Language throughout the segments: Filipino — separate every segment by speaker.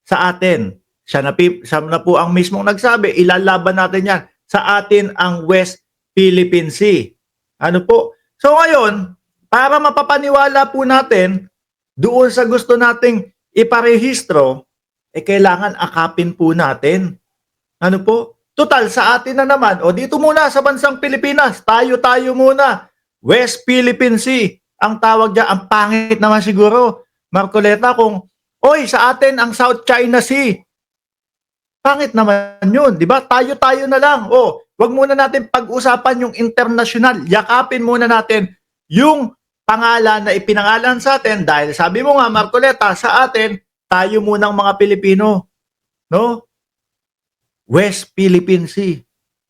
Speaker 1: sa atin. Siya na po ang mismong nagsabi, ilalaban natin yan. Sa atin ang West Philippine Sea. Ano po? So ngayon, para mapapaniwala po natin doon sa gusto nating iparehistro, kailangan akapin po natin. Ano po? Total, sa atin na naman. O dito muna sa bansang Pilipinas, tayo-tayo muna. West Philippine Sea. Ang tawag dyan, ang pangit naman siguro, Marcoleta, kung, oy, sa atin ang South China Sea. Pangit naman yun, di ba? Tayo-tayo na lang. O, wag muna natin pag-usapan yung international. Yakapin muna natin yung pangalan na ipinangalan sa atin dahil sabi mo nga, Marcoleta, sa atin, tayo munang mga Pilipino. No? West Philippine Sea.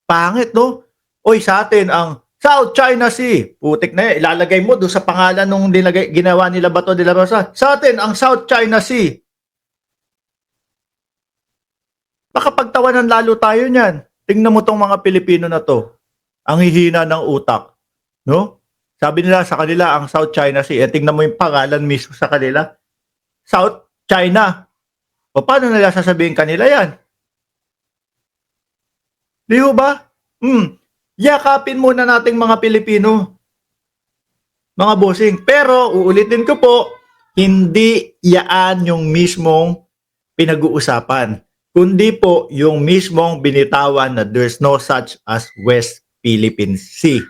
Speaker 1: Pangit, no? Oy, sa atin ang South China Sea. Putik na yan. Ilalagay mo doon sa pangalan nung ginawa nila Bato de la Rosa. Sa atin ang South China Sea. Baka pagtawanan lalo tayo niyan. Tingnan mo tong mga Pilipino na to. Ang hihina ng utak. No? Sabi nila sa kanila ang South China Sea. Tingnan mo yung pangalan mismo sa kanila. South China. O paano nila sasabihin kanila yan? Di ba? Yakapin muna nating mga Pilipino. Mga bossing. Pero, uulitin ko po, hindi yaan yung mismong pinag-uusapan. Kundi po yung mismong binitawan na there's no such as West Philippine Sea.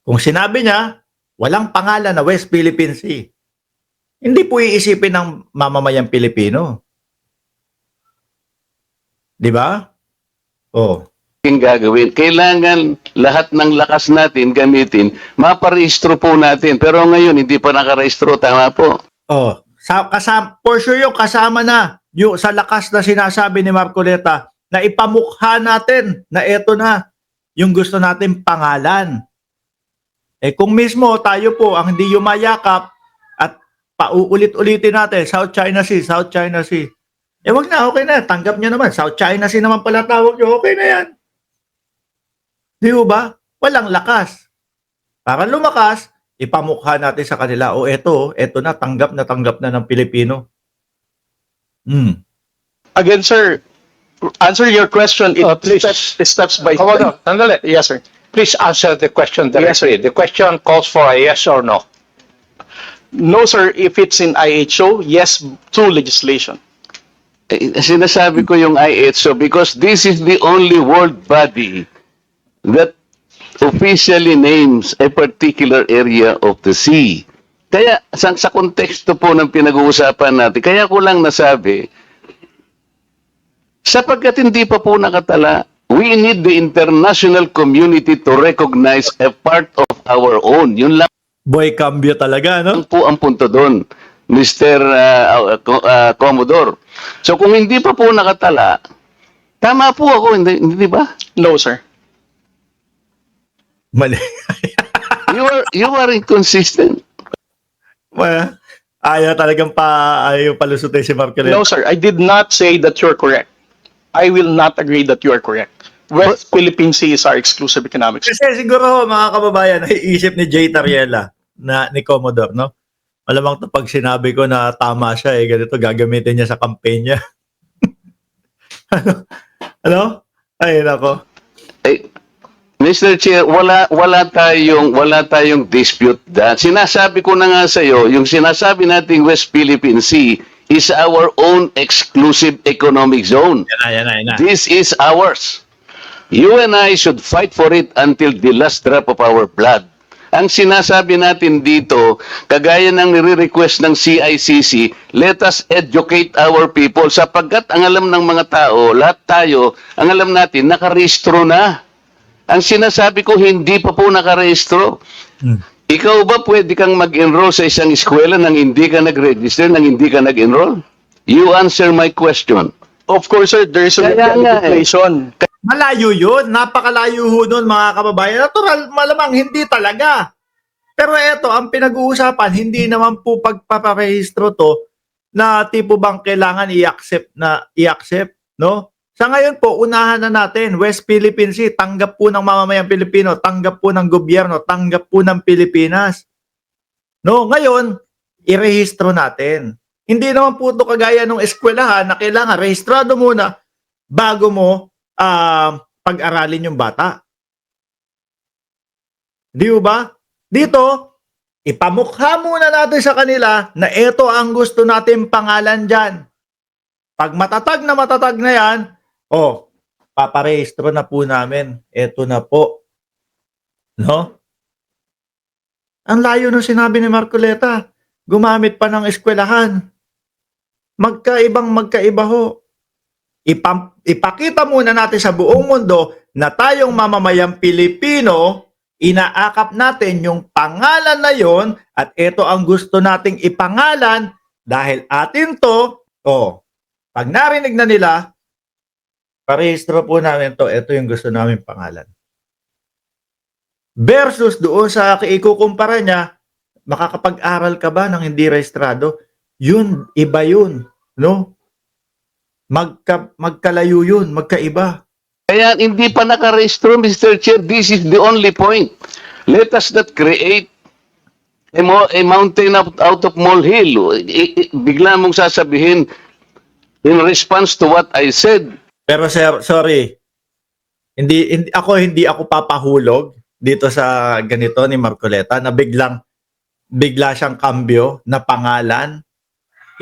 Speaker 1: Kung sinabi niya, walang pangalan na West Philippine Sea. Hindi po iisipin ng mamamayang Pilipino. Di ba? Oh.
Speaker 2: Yung gagawin. Kailangan lahat ng lakas natin gamitin, maparehistro po natin. Pero ngayon, hindi pa nakarehistro. Tama po.
Speaker 1: Oh. For sure yung kasama na yung sa lakas na sinasabi ni Marcoleta na ipamukha natin na eto na yung gusto natin pangalan. Kung mismo tayo po ang hindi yumayakap at pauulit-ulitin natin, South China Sea, South China Sea. Wag na, okay na. Tanggap nyo naman. South China Sea naman pala tawag nyo. Okay na yan. Di ba? Walang lakas. Para lumakas, ipamukha natin sa kanila. O eto na, tanggap na ng Pilipino.
Speaker 3: Again, sir, answer your question in
Speaker 4: Please.
Speaker 3: steps by
Speaker 4: Hold on, sandali.
Speaker 3: Yes, sir.
Speaker 4: Please answer the question
Speaker 3: Yes,
Speaker 4: directly. The question calls for a yes or no.
Speaker 3: No, sir, if it's in IHO, yes, through legislation.
Speaker 2: Sinasabi ko yung IHO because this is the only world body that officially names a particular area of the sea. Kaya sa konteksto po ng pinag-uusapan natin, kaya ko lang nasabi, sapagkat hindi pa po nakatala, we need the international community to recognize a part of our own. Yun lang
Speaker 1: Boy, cambio talaga, no?
Speaker 2: po ang punto doon, Mr. Commodore. So kung hindi pa po nakatala, tama po ako, hindi ba?
Speaker 3: No, sir.
Speaker 1: Mali.
Speaker 2: You are inconsistent.
Speaker 1: Well, ayaw palusutin si Marcoleta.
Speaker 3: No, sir. I did not say that you're correct. I will not agree that you are correct. West Philippine Sea is our exclusive economic zone.
Speaker 1: Kasi siguro mga kababayan, naiisip ni Jay Tariela ni Commodore, no? Malamang to pag sinabi ko na tama siya, ganito gagamitin niya sa campaign niya. ano? Ay, nako.
Speaker 2: Eh, Mr. Chair, wala tayong dispute that. Sinasabi ko na nga sa iyo, yung sinasabi nating West Philippine Sea is our own exclusive economic zone.
Speaker 1: Yan na.
Speaker 2: This is ours. You and I should fight for it until the last drop of our blood. Ang sinasabi natin dito, kagaya ng nire-request ng CICC, let us educate our people sapagkat ang alam ng mga tao, lahat tayo, ang alam natin, nakarehistro na. Ang sinasabi ko, hindi pa po nakarehistro. Ikaw ba pwede kang mag-enroll sa isang eskwela nang hindi ka nag-register, nang hindi ka nag-enroll? You answer my question.
Speaker 3: Of course, sir, there is a
Speaker 2: Kaya nga,
Speaker 3: legislation.
Speaker 1: Malayo yun. Napakalayo ho nun, mga kababayan. Natural, malamang hindi talaga. Pero eto, ang pinag-uusapan, hindi naman po pagpaparehistro to na tipo bang kailangan i-accept, no? Sa ngayon po, unahan na natin, West Philippine Sea, tanggap po ng mamamayang Pilipino, tanggap po ng gobyerno, tanggap po ng Pilipinas. No, ngayon, irehistro natin. Hindi naman po ito kagaya ng eskwelahan na kailangan rehistrado muna bago mo pag-aralin yung bata. Di ba? Dito, ipamukha muna natin sa kanila na ito ang gusto natin pangalan dyan. Pag matatag na yan, paparehistro na po namin. Ito na po. No? Ang layo nung sinabi ni Marcoleta. Gumamit pa ng eskwelahan. Magkaiba ho. Ipakita muna natin sa buong mundo na tayong mamamayang Pilipino, inaakap natin yung pangalan na yon at ito ang gusto nating ipangalan dahil atin to, pag narinig na nila, parehistro po namin to, ito yung gusto namin pangalan. Versus doon sa ikukumpara niya, makakapag-aral ka ba ng hindi rehistrado? Yun, iba yun. No? Magkalayo yun, magkaiba.
Speaker 2: Kaya hindi pa nakarehistro, Mr. Chair. This is the only point. Let us not create a mountain out of molehill. Bigla mong sasabihin in response to what I said.
Speaker 1: Pero sir, sorry. Hindi ako papahulog dito sa ganito ni Marcoleta na bigla siyang kambyo na pangalan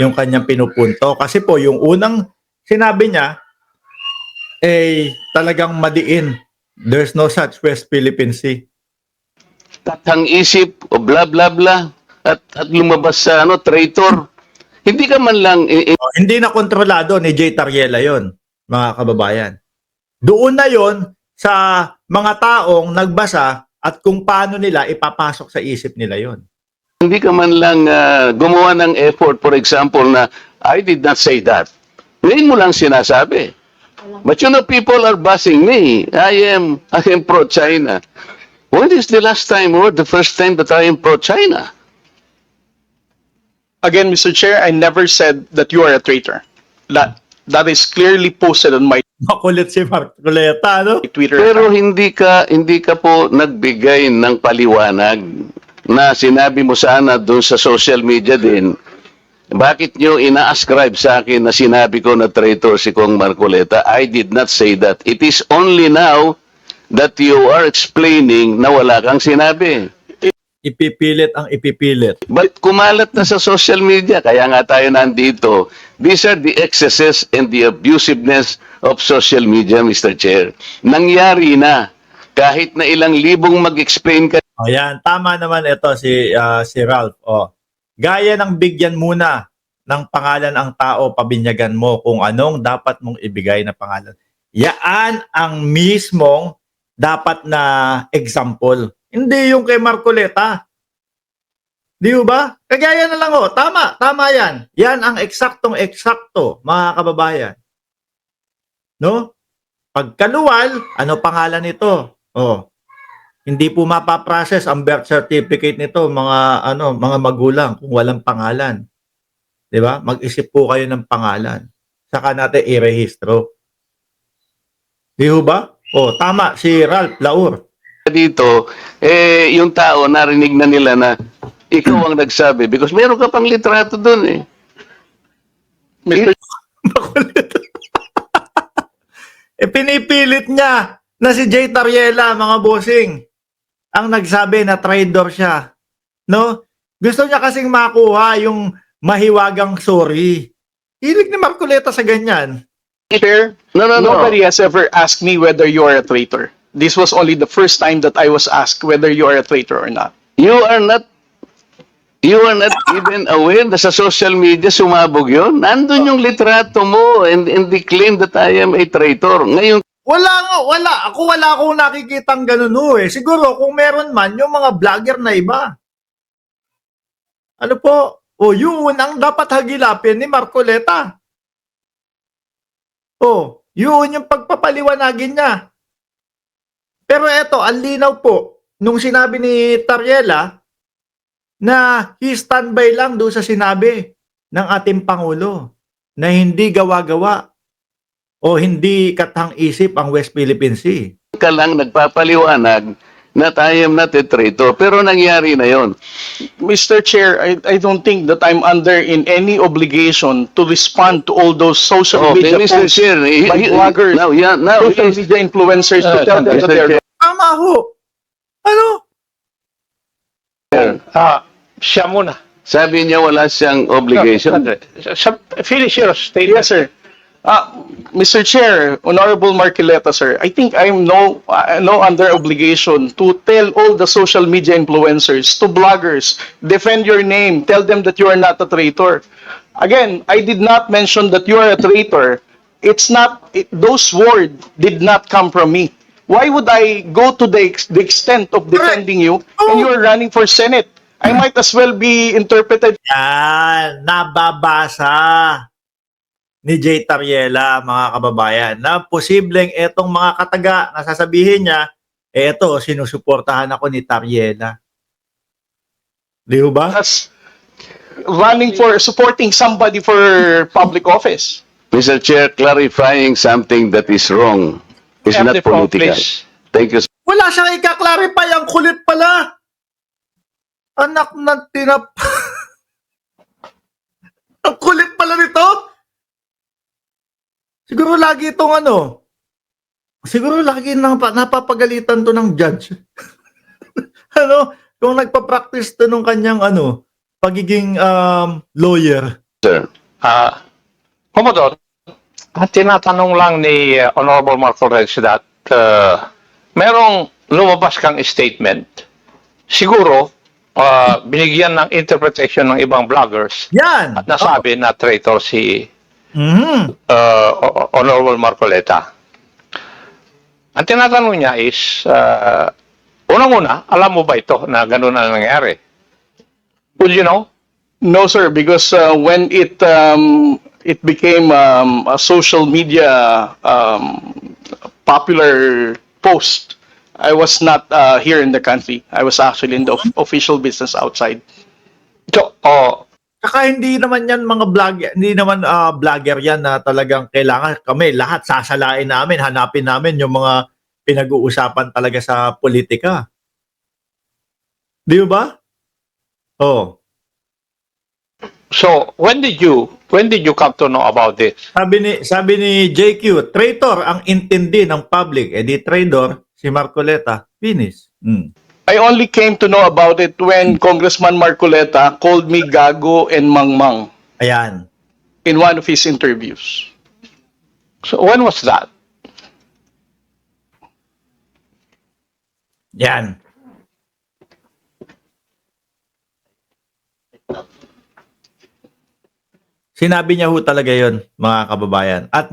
Speaker 1: yung kanyang pinupunto. Kasi po, yung unang sinabi niya, talagang madiin. There's no such West Philippine Sea.
Speaker 2: Tathang isip, o bla bla bla, at lumabas sa traitor. Hindi ka man lang...
Speaker 1: Hindi na kontrolado ni Jay Tariela yon, mga kababayan. Doon na yon sa mga taong nagbasa at kung paano nila ipapasok sa isip nila yon.
Speaker 2: Hindi ka man lang gumawa ng effort, for example, na I did not say that. Ngayon mo lang sinasabi. But people are bashing me. I am pro-China. When is the last time or the first time that I am pro-China?
Speaker 3: Again, Mr. Chair, I never said that you are a traitor. That is clearly posted on my
Speaker 1: Makulit si Marcoleta, no?
Speaker 3: Twitter
Speaker 2: Pero
Speaker 3: account.
Speaker 2: hindi ka po nagbigay ng paliwanag na sinabi mo sana doon sa social media din. Bakit nyo ina-ascribe sa akin na sinabi ko na traitor si Kong Marcoleta? I did not say that. It is only now that you are explaining na wala kang sinabi.
Speaker 1: Ipipilit ang ipipilit.
Speaker 2: But kumalat na sa social media, kaya nga tayo nandito. These are the excesses and the abusiveness of social media, Mr. Chair. Nangyari na. Kahit na ilang libong mag-explain ka.
Speaker 1: Ayan, tama naman ito si Ralph. Gaya ng bigyan muna ng pangalan ang tao, pabinyagan mo kung anong dapat mong ibigay na pangalan. Yaan ang mismong dapat na example. Hindi yung kay Marcoleta. Di ba? Kagaya na lang tama yan. Yan ang eksaktong-eksakto, mga kababayan. No? Pagkaluwal, ano pangalan nito? Hindi po mapaprocess ang birth certificate nito, mga magulang kung walang pangalan. 'Di ba? Mag-isip po kayo ng pangalan. Saka natin i-rehistro. Di ba? Tama si Ralph Laur.
Speaker 2: Dito, yung tao, narinig na nila na ikaw ang nagsabi because meron ka pang litrato doon
Speaker 3: Mr.
Speaker 1: Pinipilit niya na si Jay Tariela, mga bossing, ang nagsabi na traitor siya. No? Gusto niya kasing makuha yung mahiwagang sorry. Hilig ni Marcoleta sa ganyan.
Speaker 3: Chair,
Speaker 2: No.
Speaker 3: nobody has ever asked me whether you are a traitor. This was only the first time that I was asked whether you are a traitor or not.
Speaker 2: You are not even aware na sa social media sumabog yun. Nandun yung litrato mo and the claim that I am a traitor. Ngayon,
Speaker 1: Wala akong nakikitang ganun Siguro kung meron man yung mga vlogger na iba. Ano po? Yun ang dapat hagilapin ni Marcoleta. Yun yung pagpapaliwanagin niya. Pero eto, ang linaw po, nung sinabi ni Tariela na standby lang doon sa sinabi ng ating Pangulo na hindi gawa-gawa o hindi katang isip ang West Philippine Sea.
Speaker 2: ka lang nagpapaliwanag that I am not a traitor. Pero nangyari na yon.
Speaker 3: Mr. Chair, I don't think that I'm under in any obligation to respond to all those social
Speaker 2: Okay,
Speaker 3: media
Speaker 2: Mr.
Speaker 3: posts
Speaker 2: Chair.
Speaker 3: by bloggers,
Speaker 2: Now,
Speaker 3: social
Speaker 2: he's-
Speaker 3: media influencers to tell them
Speaker 2: Mr.
Speaker 3: that they're
Speaker 2: Chair.
Speaker 1: Tama ho. Ano?
Speaker 4: Siya muna.
Speaker 2: Sabi niya wala siyang obligation.
Speaker 4: Finish your statement.
Speaker 3: Yes, sir. Mr. Chair, Honorable Marcoleta, sir, I think I'm no under obligation to tell all the social media influencers, to bloggers, defend your name, tell them that you are not a traitor. Again, I did not mention that you are a traitor. It's not, those words did not come from me. Why would I go to the extent of defending you and you are running for Senate? I might as well be interpreted.
Speaker 1: Yan, nababasa ni Jay Tariela, mga kababayan, na posibleng etong mga kataga na sasabihin niya, eto, sinusuportahan ako ni Tariela. Di ba?
Speaker 3: As running for supporting somebody for public office.
Speaker 2: Mr. Chair, clarifying something that is wrong is
Speaker 4: Have
Speaker 2: not
Speaker 4: the floor,
Speaker 2: political.
Speaker 4: please.
Speaker 2: Thank you,
Speaker 1: Wala siyang ikaklarify, ang kulit pala. Anak ng tinap... ang kulit pala nito. Siguro lagi itong ano, siguro lagi napapagalitan to ng judge. Ano, kung nagpa-practice to nung kanyang ano, pagiging lawyer.
Speaker 2: sir.
Speaker 4: Commodore, tinatanong lang ni Honorable Marcoleta that merong lumabas kang statement. Siguro, binigyan ng interpretation ng ibang vloggers
Speaker 1: Yan.
Speaker 4: at nasabi na traitor si
Speaker 1: Mhm.
Speaker 4: Honorable Marcoleta. Ang tinatanong niya is, unang-una, alam mo ba ito na gano'n na nangyari? Would you know?
Speaker 3: No, sir, because when it became a social media popular post, I was not here in the country. I was actually in the official business outside.
Speaker 4: So,
Speaker 1: Saka hindi naman yan mga vlogger, hindi naman vlogger yan na talagang kailangan kami lahat sasalain namin, hanapin namin yung mga pinag-uusapan talaga sa politika. Di ba? Oh.
Speaker 4: so when did you come to know about this?
Speaker 1: Sabi ni JQ, traitor ang intindi ng public. Eh di traitor si Marcoleta. Finish.
Speaker 3: I only came to know about it when Congressman Marcoleta called me Gago and Mangmang
Speaker 1: Ayan.
Speaker 3: in one of his interviews.
Speaker 4: So when was that?
Speaker 1: Yan. Sinabi niya ho talaga yon, mga kababayan. At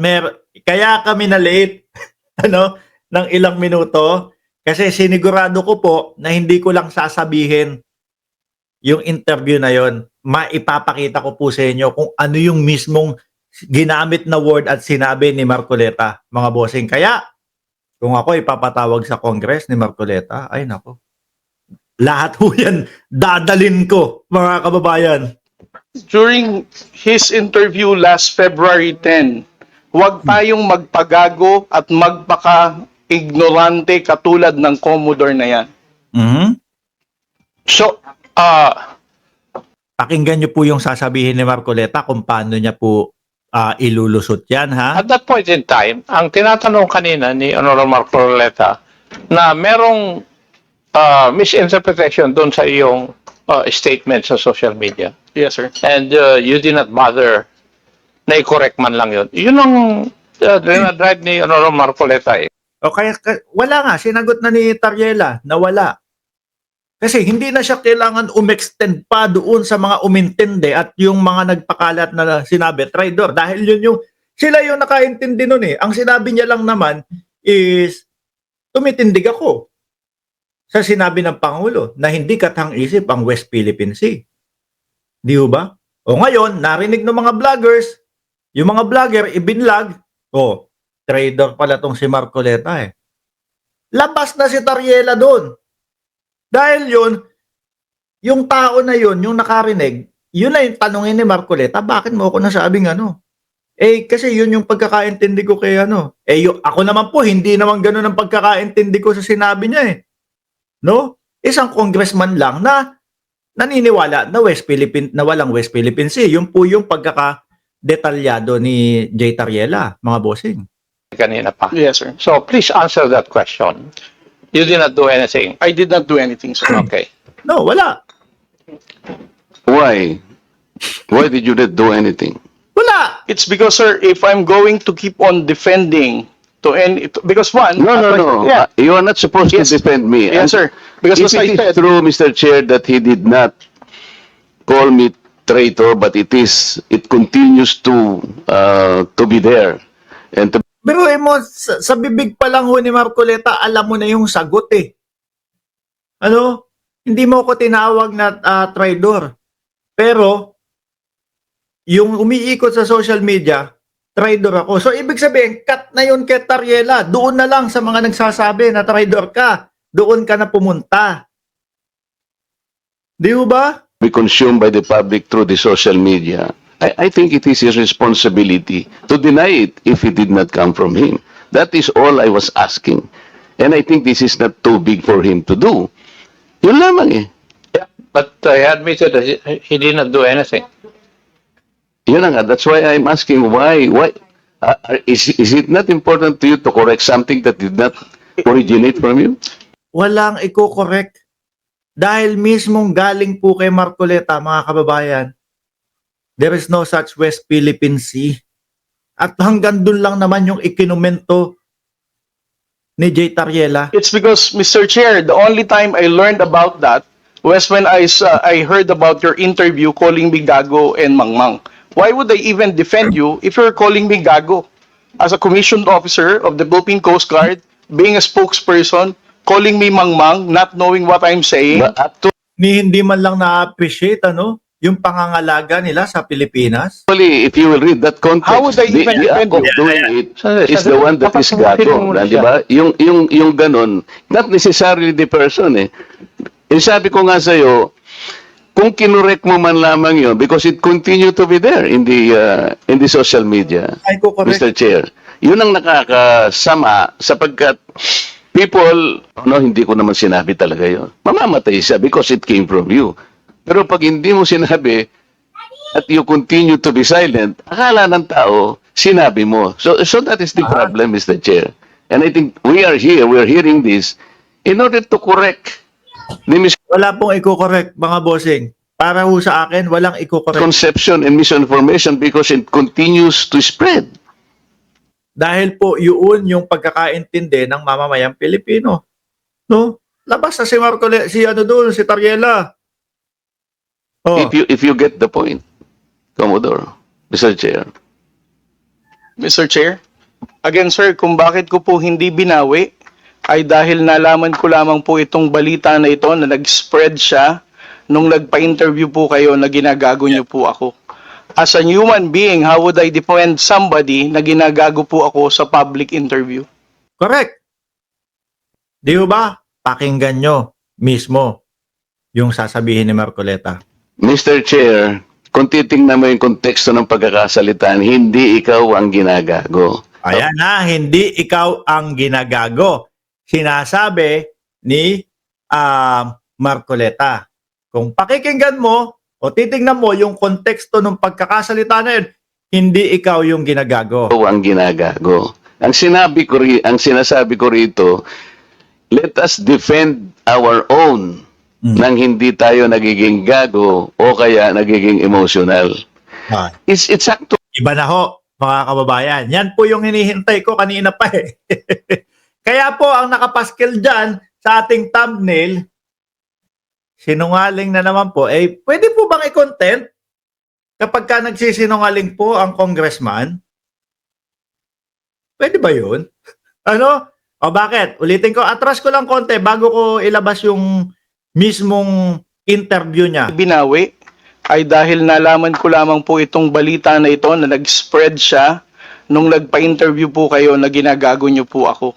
Speaker 1: kaya kami na late ano, ng ilang minuto kasi sinigurado ko po na hindi ko lang sasabihin yung interview na yon. Maipapakita ko po sa inyo kung ano yung mismong ginamit na word at sinabi ni Marcoleta, mga bossing. Kaya kung ako ipapatawag sa Congress ni Marcoleta, ay nako. Lahat ho yan dadalin ko, mga kababayan.
Speaker 3: During his interview last February 10, huwag tayong magpagago at magpaka-ignorante katulad ng Commodore na yan.
Speaker 1: Mhm.
Speaker 4: So,
Speaker 1: Pakinggan niyo po yung sasabihin ni Marcoleta kung paano niya po ilulusot yan, ha?
Speaker 4: at that point in time, ang tinatanong kanina ni Honorable Marcoleta na merong misinterpretation doon sa iyong statement sa social media.
Speaker 3: Yes, sir.
Speaker 4: And you did not bother na i-correct man lang yun. Yun ang drive ni Honorable Marcoleta eh.
Speaker 1: O kaya, wala nga, sinagot na ni Tariela na wala. Kasi hindi na siya kailangan umextend pa doon sa mga umintindi at yung mga nagpakalat na sinabi, traitor. Dahil sila yung nakaintindi nun eh. Ang sinabi niya lang naman is, tumitindig ako sa sinabi ng Pangulo na hindi katang-isip ang West Philippine Sea. Di ba? O ngayon, narinig ng mga vloggers, yung mga vlogger, ibinlag, trader pala tong si Marcoleta eh. Labas na si Tariela doon. Dahil yung tao na yun, yung nakarinig, yun na yung tanongin ni Marcoleta, bakit mo ako nasabing ano? Eh, kasi yun yung pagkakaintindi ko kay ano. Eh, ako naman po, hindi naman ganun ang pagkakaintindi ko sa sinabi niya eh. no? Isang congressman lang na naniniwala na walang West Philippine Sea. Yun po yung pagkaka-detalyado ni Jay Tariela, mga bossing.
Speaker 4: Kanina pa.
Speaker 3: Yes, sir.
Speaker 4: So please answer that question. You did not do anything.
Speaker 3: I did not do anything, sir.
Speaker 4: Okay.
Speaker 1: No, wala.
Speaker 2: Why? Why did you not do anything?
Speaker 1: Wala.
Speaker 3: It's because, sir, if I'm going to keep on defending to any, because one,
Speaker 2: No.
Speaker 3: yeah,
Speaker 2: You are not supposed
Speaker 3: Yes.
Speaker 2: to defend me.
Speaker 3: yes, sir. Because
Speaker 2: If
Speaker 3: as I
Speaker 2: it is
Speaker 3: said,
Speaker 2: true, Mr. Chair, that he did not call me traitor, but it continues to be there and to
Speaker 1: Pero mo, sa bibig pa lang ho ni Marcoleta, alam mo na yung sagot eh. Ano? Hindi mo ko tinawag na traidor. Pero, yung umiikot sa social media, traidor ako. So, ibig sabihin, cut na yun kay Tariela. Doon na lang sa mga nagsasabi na traidor ka. Doon ka na pumunta. Di ba?
Speaker 2: be consumed by the public through the social media. I think it is his responsibility to deny it if it did not come from him. That is all I was asking. And I think this is not too big for him to do. Yun lamang eh.
Speaker 4: Yeah, but he admitted that he did not do anything.
Speaker 2: Yun na nga. That's why I'm asking why is it not important to you to correct something that did not originate from you?
Speaker 1: Walang i-correct. Dahil mismong galing po kay Marcoleta, mga kababayan, there is no such West Philippine Sea. At hanggang dun lang naman yung ikinumento ni Jay Tariela.
Speaker 3: it's because, Mr. Chair, the only time I learned about that was when I heard about your interview calling me Gago and Mangmang. Why would I even defend you if you're calling me Gago? As a commissioned officer of the Philippine Coast Guard, being a spokesperson, calling me Mangmang, not knowing what I'm saying.
Speaker 2: But
Speaker 1: Ni hindi man lang na-appreciate yung pangangalaga nila sa Pilipinas.
Speaker 2: actually, if you will read that context,
Speaker 3: How would I even
Speaker 2: the act
Speaker 3: defend
Speaker 2: of
Speaker 3: you?
Speaker 2: doing it
Speaker 4: Sandali,
Speaker 2: is the one that
Speaker 4: dapat
Speaker 2: is
Speaker 4: tumutin
Speaker 2: gago.
Speaker 4: mo muna
Speaker 2: Di ba? Yung ganon, not necessarily the person eh. Sabi ko nga sa'yo, kung kinurek mo man lamang yun, because it continue to be there in the social media,
Speaker 1: Ay ko correct.
Speaker 2: Mr. Chair. Yun ang nakakasama sapagkat people, hindi ko naman sinabi talaga yun. Mamamatay siya because it came from you. Pero pag hindi mo sinabi at you continue to be silent, akala ng tao, sinabi mo. So that is the problem, Mr. Chair. And I think we are hearing this in order to correct the
Speaker 1: Wala pong i-correct, mga bossing. Para ho sa akin, walang i-correct.
Speaker 2: misconception and misinformation because it continues to spread.
Speaker 1: Dahil po yun yung pagkakaintindi ng mamamayang Pilipino. No? Labas na si Marcoleta, si Tariela. Oh.
Speaker 2: If you get the point, Commodore, Mr. Chair.
Speaker 3: Mr. Chair, again, sir, kung bakit ko po hindi binawi ay dahil nalaman ko lamang po itong balita na ito na nag-spread siya nung nagpa-interview po kayo na ginagago niyo po ako. As a human being, how would I defend somebody na ginagago po ako sa public interview?
Speaker 1: Correct. Di ba? Pakinggan nyo mismo yung sasabihin ni Marcoleta.
Speaker 2: Mr. Chair, kung titingnan mo yung konteksto ng pagkakasalitaan, hindi ikaw ang ginagago.
Speaker 1: Ayan na, hindi ikaw ang ginagago. Sinasabi ni Marcoleta. Kung pakikinggan mo o titingnan mo yung konteksto ng pagkakasalita na yun, hindi ikaw yung ginagago.
Speaker 2: Ikaw ang ginagago. Ang sinasabi ko rito, let us defend our own nang hindi tayo nagiging gago o kaya nagiging emotional.
Speaker 1: Ah,
Speaker 2: It's actually
Speaker 1: Iba na ho, mga kababayan. Yan po yung hinihintay ko kanina pa eh. Kaya po, ang nakapaskil dyan sa ating thumbnail, sinungaling na naman po, pwede po bang i-content kapag ka nagsisinungaling po ang congressman? Pwede ba yun? Ano? O bakit? Ulitin ko, atras ko lang konti bago ko ilabas yung mismong interview niya.
Speaker 3: Binawi ay dahil nalaman ko lamang po itong balita na ito na nag-spread siya nung nagpa-interview po kayo na ginagago niyo po ako.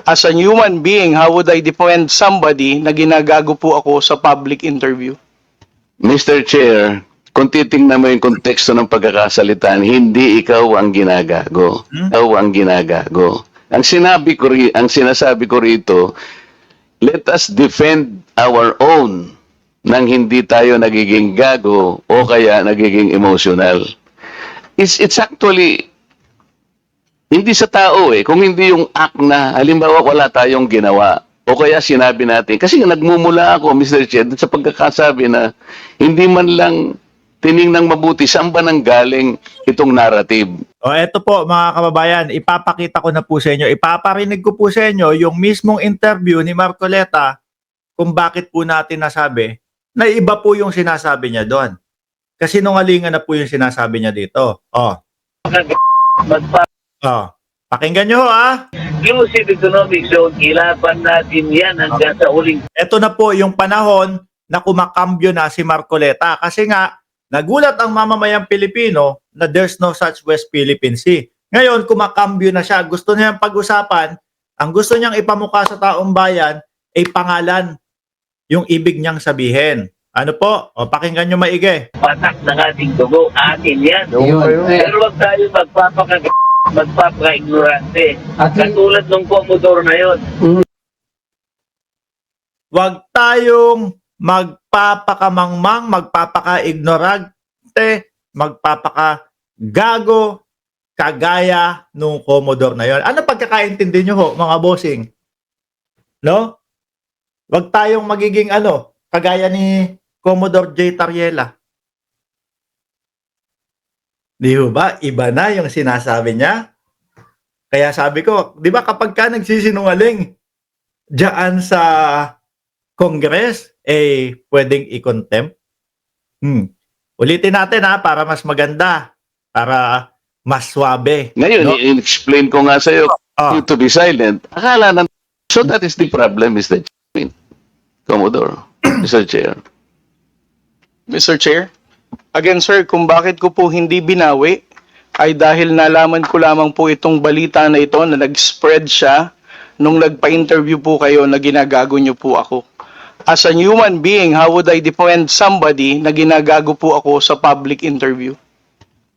Speaker 3: As a human being, how would I defend somebody na ginagago po ako sa public interview?
Speaker 2: Mr. Chair, kung titingnan mo yung konteksto ng pagkakasalitaan, hindi ikaw ang ginagago. Ikaw ang ginagago. Ang sinasabi ko rito, let us defend our own nang hindi tayo nagiging gago o kaya nagiging emotional. It's actually hindi sa tao eh, kung hindi yung act na halimbawa wala tayong ginawa o kaya sinabi natin. Kasi nagmumula ako, Mr. Chair, sa pagkakasabi na hindi man lang tiningnan mabuti saan ba nang galing itong narrative.
Speaker 1: O eto po mga kababayan, ipapakita ko na po sa inyo, ipaparinig ko po sa inyo yung mismong interview ni Marcoleta kung bakit po natin nasabi na iba po yung sinasabi niya doon. Kasi nungalingan na po yung sinasabi niya dito. Pakinggan nyo
Speaker 5: Inclusive economic zone, ilaban natin yan hanggang sa uling.
Speaker 1: Ito na po yung panahon na kumakambyo na si Marcoleta. Kasi nga, nagulat ang mamamayang Pilipino na there's no such West Philippine Sea. Ngayon, kumakambyo na siya. Gusto niyang pag-usapan, ang gusto niyang ipamukha sa taong bayan ay pangalan yung ibig niyang sabihin. Ano po? O, pakinggan nyo maigi.
Speaker 5: Patak ng ating dugo, atin yan. Pero wag tayo magpapaka-ignorante. Katulad ng Commodore na yon.
Speaker 1: Huwag tayong magpapakamangmang, magpapaka-ignorante, magpapaka-gago, kagaya nung Commodore na yon. Ano pagkakaintindi nyo ho, mga bossing? No? Huwag tayong magiging kagaya ni Commodore J. Tariela. Di ba? Iba na yung sinasabi niya. Kaya sabi ko, di ba kapag ka nagsisinungaling diyan sa Congress, pwedeng i-contempt? Ulitin natin para mas maganda, para mas swabe.
Speaker 2: Ngayon,
Speaker 1: No?
Speaker 2: i-explain ko nga sa iyo you to be silent. Akala na, so that is the problem, Mr. Commodore, Mr. Chair.
Speaker 3: Mr. Chair, again sir, kung bakit ko po hindi binawi ay dahil nalaman ko lamang po itong balita na ito na nag-spread siya nung nagpa-interview po kayo na ginagago niyo po ako. As a human being, how would I defend somebody na ginagago po ako sa public interview?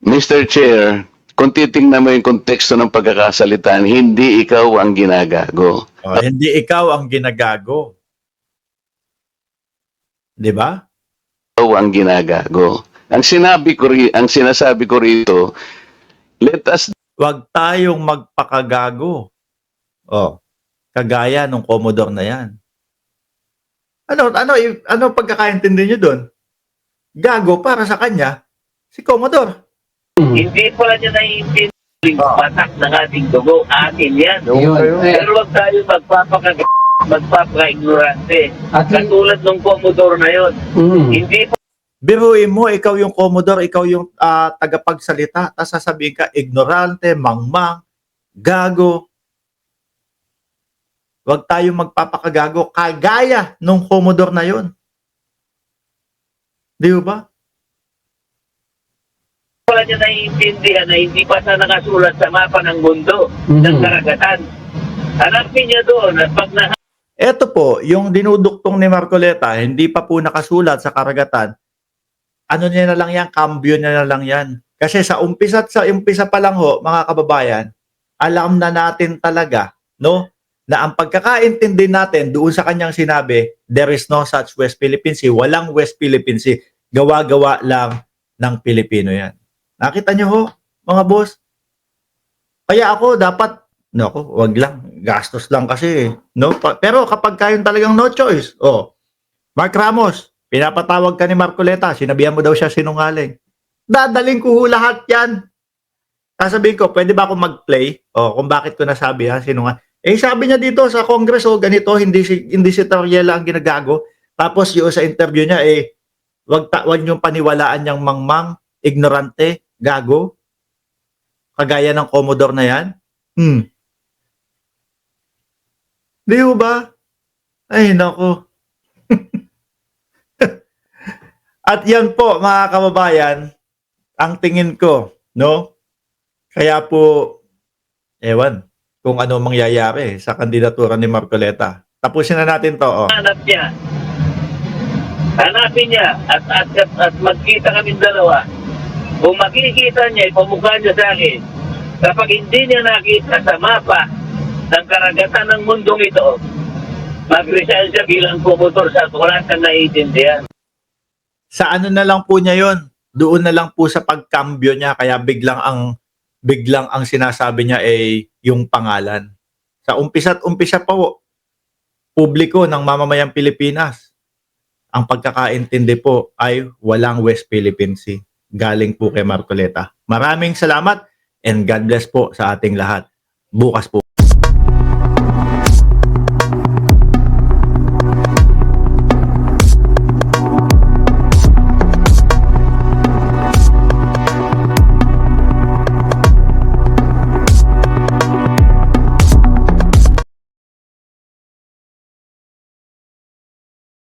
Speaker 2: Mr. Chair, kung titingnan mo yung konteksto ng pagkakasalitan, hindi ikaw ang ginagago.
Speaker 1: Hindi ikaw ang ginagago. Di ba?
Speaker 2: Ikaw ang ginagago. Ang sinasabi ko rito, let us
Speaker 1: Huwag tayong magpakagago. Kagaya nung Commodore na yan. Ano pagkakaintindi nyo doon? Gago para sa kanya, si Commodore.
Speaker 5: Hindi pala niya naiintindihan patak ng ating dugo, atin yan. Pero wag tayo magpapaka-ignorante. Katulad ng Commodore na yon. Hindi
Speaker 1: Biruin mo, ikaw yung Commodore, ikaw yung tagapagsalita, tapos sasabihin ka, ignorante, mangmang, gago. Huwag tayong magpapakagago, kagaya nung Commodore na yon. Di ba?
Speaker 5: pala niya naiintindihan na hindi pa siya nakasulat sa mapa ng mundo ng karagatan. Hanapin niya doon at pag na
Speaker 1: Ito po, yung dinuduktong ni Marcoleta, hindi pa po nakasulat sa karagatan. Ano niya na lang yan, cambio niya na lang yan. Kasi sa umpisa pa lang ho, mga kababayan, alam na natin talaga, no, na ang pagkakaintindi natin doon sa kanyang sinabi, there is no such West Philippine Sea, walang West Philippine Sea, gawa-gawa lang ng Pilipino yan. Nakita niyo ho, mga boss? Kaya ako dapat, wag lang, gastos lang kasi, no? Pero kapag kayo talagang no choice, Mark Ramos, pinapatawag ka ni Marcoleta, sinabihan mo daw siya sinungaling. Dadaling ko ho lahat yan. Sasabihin ko, pwede ba ako mag-play? Kung bakit ko nasabi sinungaling. Sabi niya dito sa Congress, ganito, hindi si Tariela ang ginagago. Tapos yung sa interview niya, wag niyong paniwalaan niyang mangmang, ignorante, gago. Kagaya ng Commodore na yan. Di ba? Ay, nako. At yan po, mga kababayan, ang tingin ko, no? Kaya po, ewan, kung ano mangyayari sa kandidatura ni Marcoleta. Tapusin na natin to.
Speaker 5: hanap niya. Hanapin niya at magkita kami dalawa. Kung makikita niya, ipamukha niya sa akin. Kapag hindi niya nakita sa mapa ng karagatan ng mundong ito, mag-resign siya bilang promotor sa wala siyang naiintindihan.
Speaker 1: Sa ano na lang po niya yon, doon na lang po sa pagkambyo niya, kaya biglang ang sinasabi niya ay yung pangalan. Sa umpisa po, publiko ng mamamayang Pilipinas, ang pagkakaintindi po ay walang West Philippine Sea. Galing po kay Marcoleta. Maraming salamat and God bless po sa ating lahat. Bukas po.